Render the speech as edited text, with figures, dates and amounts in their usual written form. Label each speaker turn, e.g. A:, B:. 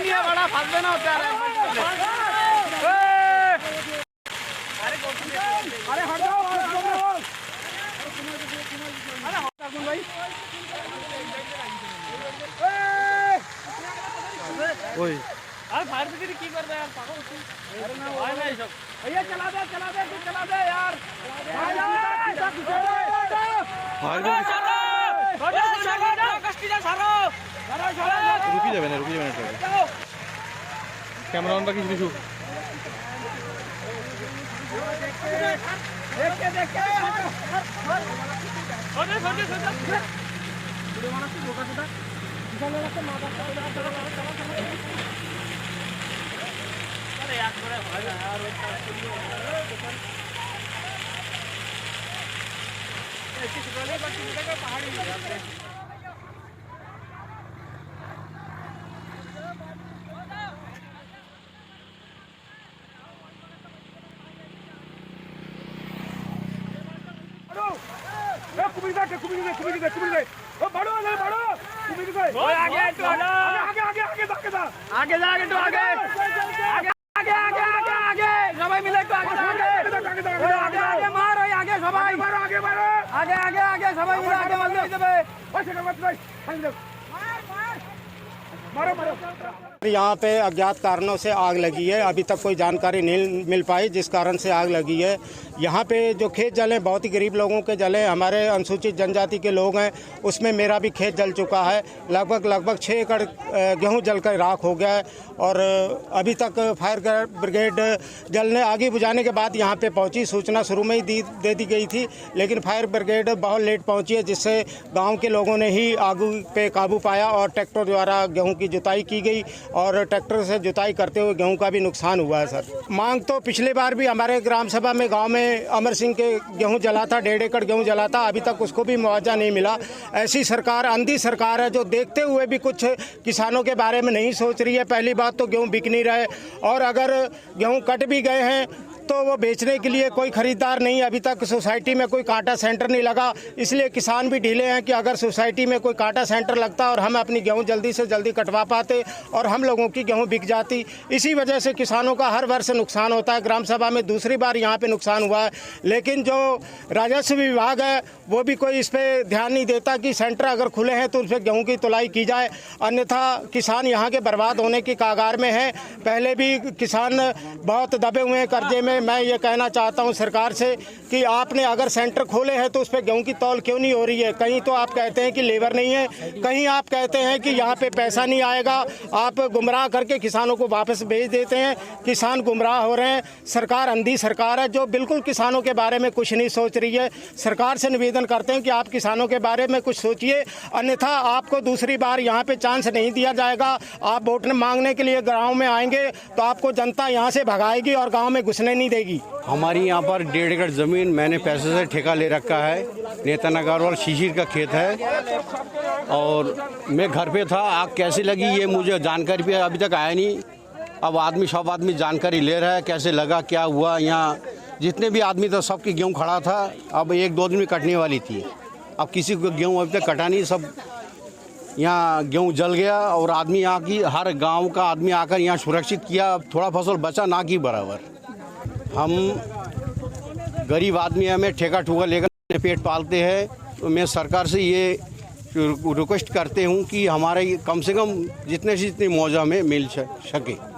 A: नहीं है बड़ा फंस देना होता है। अरे हट जाओ भाई।
B: ओए
A: अरे फायर ब्रिगेड की कर रहा है यार पागल। अरे ना भाई नहीं सब भैया चला दे तू चला दे यार।
B: रुकी जाबे ना कैमरा ऑन राखिस কিছু
A: देख के छोटे वीडियो बनाते धोखा सीधा निकालने लगते मां बाप का अरे यार थोड़ा भाई यार ऐसी शिकायत करती है पहाड़ी जाते कुमिर दे ओ बढ़ो कुमिर दे ओ आगे तो आगे सबाई मिले तो आगे मारो आगे सबाई आगे सबाई मिले आगे मार देबे ओ मत मारो
C: यहाँ पे अज्ञात कारणों से आग लगी है। अभी तक कोई जानकारी नहीं मिल पाई जिस कारण से आग लगी है। यहाँ पे जो खेत जले बहुत ही गरीब लोगों के जले, हमारे अनुसूचित जनजाति के लोग हैं, उसमें मेरा भी खेत जल चुका है। लगभग 6 एकड़ गेहूँ जलकर राख हो गया है और अभी तक फायर ब्रिगेड जलने आगे बुझाने के बाद यहाँ पे पहुँची। सूचना शुरू में ही दे दी गई थी, लेकिन फायर ब्रिगेड बहुत लेट पहुँची है, जिससे गाँव के लोगों ने ही आग पे काबू पाया और ट्रैक्टर द्वारा गेहूँ की जुताई की गई और ट्रैक्टर से जुताई करते हुए गेहूं का भी नुकसान हुआ है। सर मांग तो पिछली बार भी हमारे ग्राम सभा में गांव में अमर सिंह के गेहूं जला था, 1.5 एकड़ गेहूं जला था, अभी तक उसको भी मुआवजा नहीं मिला। ऐसी सरकार अंधी सरकार है जो देखते हुए भी कुछ किसानों के बारे में नहीं सोच रही है। पहली बात तो गेहूँ बिक नहीं रहे और अगर गेहूँ कट भी गए हैं तो वो बेचने के लिए कोई खरीदार नहीं। अभी तक सोसाइटी में कोई कांटा सेंटर नहीं लगा, इसलिए किसान भी ढीले हैं कि अगर सोसाइटी में कोई कांटा सेंटर लगता और हम अपनी गेहूं जल्दी से जल्दी कटवा पाते और हम लोगों की गेहूं बिक जाती। इसी वजह से किसानों का हर वर्ष नुकसान होता है। ग्राम सभा में दूसरी बार यहाँ पे नुकसान हुआ है, लेकिन जो राजस्व विभाग है वो भी कोई इस पर ध्यान नहीं देता कि सेंटर अगर खुले हैं तो उस पर गेहूँ की तुलाई की जाए, अन्यथा किसान यहाँ के बर्बाद होने की कगार में है। पहले भी किसान बहुत दबे हुए हैं कर्जे में। मैं ये कहना चाहता हूँ सरकार से कि आपने अगर सेंटर खोले हैं तो उस पर गेहूं की तौल क्यों नहीं हो रही है। कहीं तो आप कहते हैं कि लेबर नहीं है, कहीं आप कहते हैं कि यहाँ पे पैसा नहीं आएगा। आप गुमराह करके किसानों को वापस भेज देते हैं, किसान गुमराह हो रहे हैं। सरकार अंधी सरकार है जो बिल्कुल किसानों के बारे में कुछ नहीं सोच रही है। सरकार से निवेदन करते हैं कि आप किसानों के बारे में कुछ सोचिए, अन्यथा आपको दूसरी बार यहाँ पे चांस नहीं दिया जाएगा। आप वोट मांगने के लिए गाँव में आएंगे तो आपको जनता यहाँ से भगाएगी और गाँव में घुसने नहीं देगी।
D: हमारी यहाँ पर 1.5 एकड़ ज़मीन मैंने पैसे से ठेका ले रखा है। नेता नगरवाल शिशिर का खेत है और मैं घर पे था। आग कैसे लगी ये मुझे जानकारी भी अभी तक आया नहीं। अब सब आदमी जानकारी ले रहा है कैसे लगा, क्या हुआ। यहाँ जितने भी आदमी था सबकी गेहूँ खड़ा था। अब 1-2 दिन में कटने वाली थी। अब किसी को गेहूँ अभी तक कटा नहीं, सब यहाँ गेहूँ जल गया और आदमी यहाँ की हर गाँव का आदमी आकर यहाँ सुरक्षित किया। थोड़ा फसल बचा ना कि बराबर। हम गरीब आदमी हमें ठेका ठुका लेकर पेट पालते हैं, तो मैं सरकार से ये रिक्वेस्ट करते हूँ कि हमारे कम से कम जितने से जितनी मुआवजा में मिल सके।